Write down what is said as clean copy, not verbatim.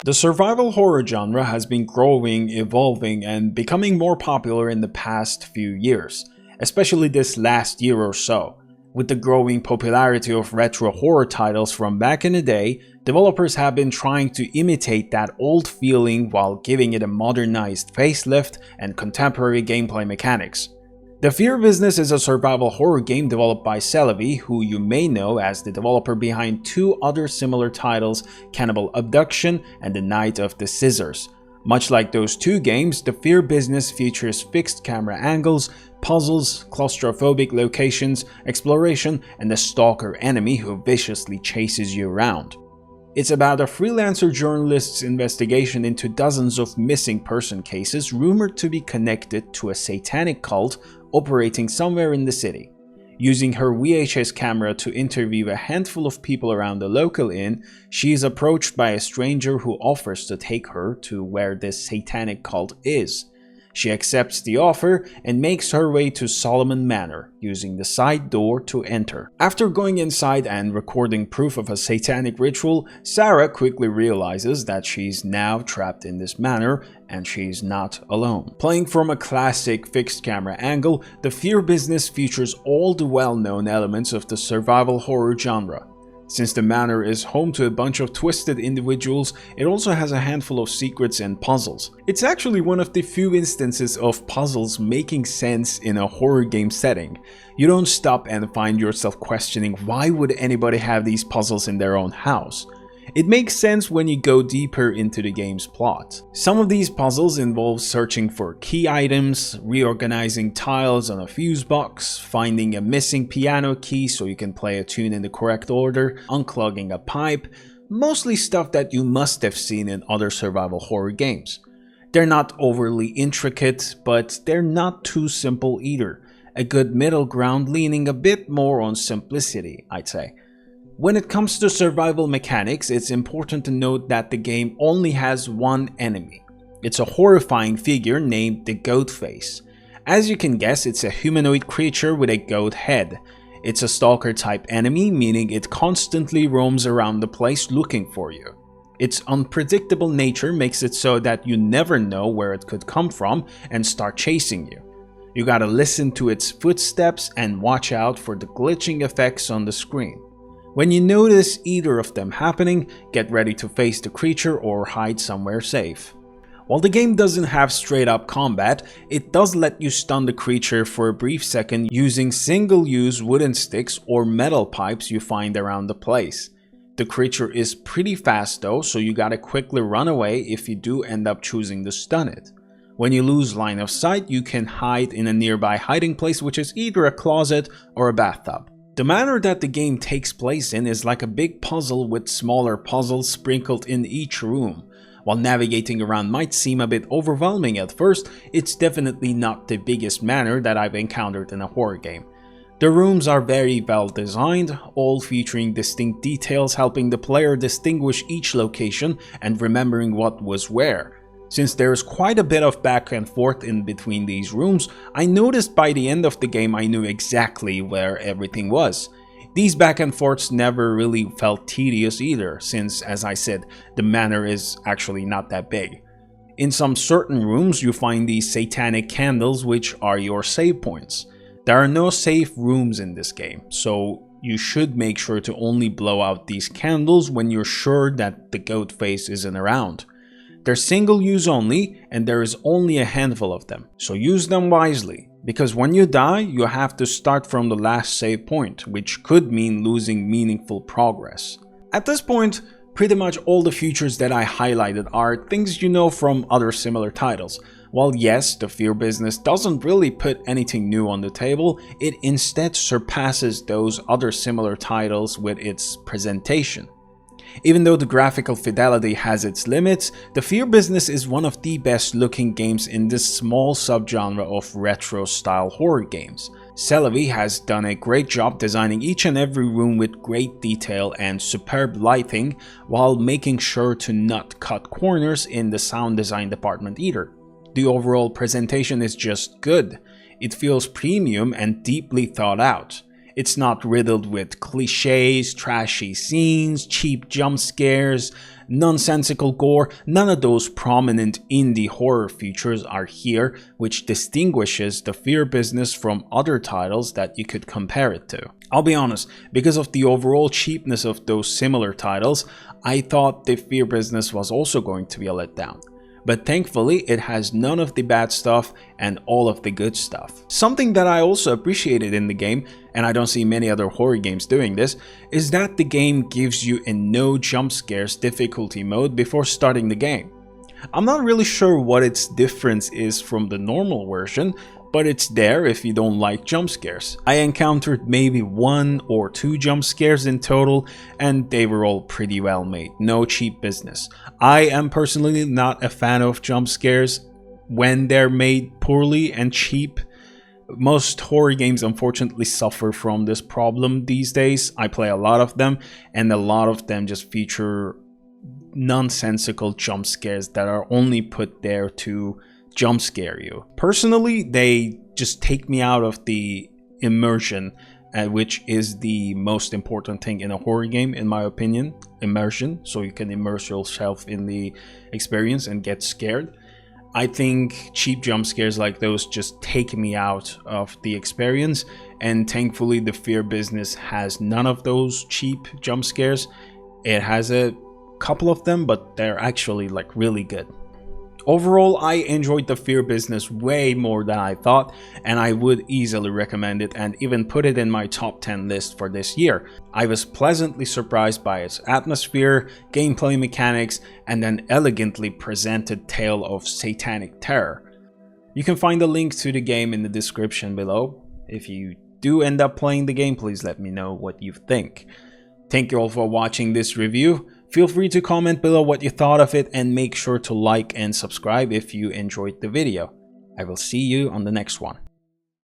The survival horror genre has been growing, evolving, and becoming more popular in the past few years, especially this last year or so. With the growing popularity of retro horror titles from back in the day, developers have been trying to imitate that old feeling while giving it a modernized facelift and contemporary gameplay mechanics. The Fear Business is a survival horror game developed by Celebi, who you may know as the developer behind two other similar titles, Cannibal Abduction and The Night of the Scissors. Much like those two games, the Fear Business features fixed camera angles, puzzles, claustrophobic locations, exploration, and a stalker enemy who viciously chases you around. It's about a freelancer journalist's investigation into dozens of missing person cases rumored to be connected to a satanic cult operating somewhere in the city. Using her VHS camera to interview a handful of people around the local inn, she is approached by a stranger who offers to take her to where this satanic cult is. She accepts the offer and makes her way to Solomon Manor, using the side door to enter. After going inside and recording proof of a satanic ritual, Sarah quickly realizes that she's now trapped in this manor and she's not alone. Playing from a classic fixed camera angle, the Fear Business features all the well-known elements of the survival horror genre. Since the manor is home to a bunch of twisted individuals, it also has a handful of secrets and puzzles. It's actually one of the few instances of puzzles making sense in a horror game setting. You don't stop and find yourself questioning why would anybody have these puzzles in their own house. It makes sense when you go deeper into the game's plot. Some of these puzzles involve searching for key items, reorganizing tiles on a fuse box, finding a missing piano key so you can play a tune in the correct order, unclogging a pipe, mostly stuff that you must have seen in other survival horror games. They're not overly intricate, but they're not too simple either. A good middle ground leaning a bit more on simplicity, I'd say. When it comes to survival mechanics, it's important to note that the game only has one enemy. It's a horrifying figure named the Goat Face. As you can guess, it's a humanoid creature with a goat head. It's a stalker type enemy, meaning it constantly roams around the place looking for you. Its unpredictable nature makes it so that you never know where it could come from and start chasing you. You gotta listen to its footsteps and watch out for the glitching effects on the screen. When you notice either of them happening, get ready to face the creature or hide somewhere safe. While the game doesn't have straight up combat, it does let you stun the creature for a brief second using single-use wooden sticks or metal pipes you find around the place. The creature is pretty fast though, so you gotta quickly run away if you do end up choosing to stun it. When you lose line of sight, you can hide in a nearby hiding place, which is either a closet or a bathtub. The manor that the game takes place in is like a big puzzle with smaller puzzles sprinkled in each room. While navigating around might seem a bit overwhelming at first, it's definitely not the biggest manor that I've encountered in a horror game. The rooms are very well designed, all featuring distinct details helping the player distinguish each location and remembering what was where. Since there's quite a bit of back and forth in between these rooms, I noticed by the end of the game I knew exactly where everything was. These back and forths never really felt tedious either, since, as I said, the manor is actually not that big. In some certain rooms you find these satanic candles, which are your save points. There are no safe rooms in this game, so you should make sure to only blow out these candles when you're sure that the goat face isn't around. They're single use only, and there is only a handful of them, so use them wisely, because when you die, you have to start from the last save point, which could mean losing meaningful progress. At this point, pretty much all the features that I highlighted are things you know from other similar titles. While yes, the Fear Business doesn't really put anything new on the table, it instead surpasses those other similar titles with its presentation. Even though the graphical fidelity has its limits, the Fear Business is one of the best looking games in this small subgenre of retro style horror games. Celebi has done a great job designing each and every room with great detail and superb lighting, while making sure to not cut corners in the sound design department either. The overall presentation is just good. It feels premium and deeply thought out. It's not riddled with cliches, trashy scenes, cheap jump scares, nonsensical gore. None of those prominent indie horror features are here, which distinguishes the Fear Business from other titles that you could compare it to. I'll be honest, because of the overall cheapness of those similar titles, I thought the Fear Business was also going to be a letdown. But thankfully, it has none of the bad stuff and all of the good stuff. Something that I also appreciated in the game, and I don't see many other horror games doing this, is that the game gives you a no jump scares difficulty mode before starting the game. I'm not really sure what its difference is from the normal version, but it's there if you don't like jump scares. I encountered maybe 1 or 2 jump scares in total, and they were all pretty well made, no cheap business. I am personally not a fan of jump scares when they're made poorly and cheap. Most horror games unfortunately suffer from this problem these days. I play a lot of them, and a lot of them just feature nonsensical jump scares that are only put there to jump scare you. Personally, they just take me out of the immersion, which is the most important thing in a horror game, in my opinion. Immersion, so you can immerse yourself in the experience and get scared. I think cheap jump scares like those just take me out of the experience, and thankfully the Fear Business has none of those cheap jump scares. It has a couple of them, but they're actually like really good. Overall, I enjoyed the Fear Business way more than I thought, and I would easily recommend it and even put it in my top 10 list for this year. I was pleasantly surprised by its atmosphere, gameplay mechanics, and an elegantly presented tale of satanic terror. You can find a link to the game in the description below. If you do end up playing the game, please let me know what you think. Thank you all for watching this review. Feel free to comment below what you thought of it, and make sure to like and subscribe if you enjoyed the video. I will see you on the next one.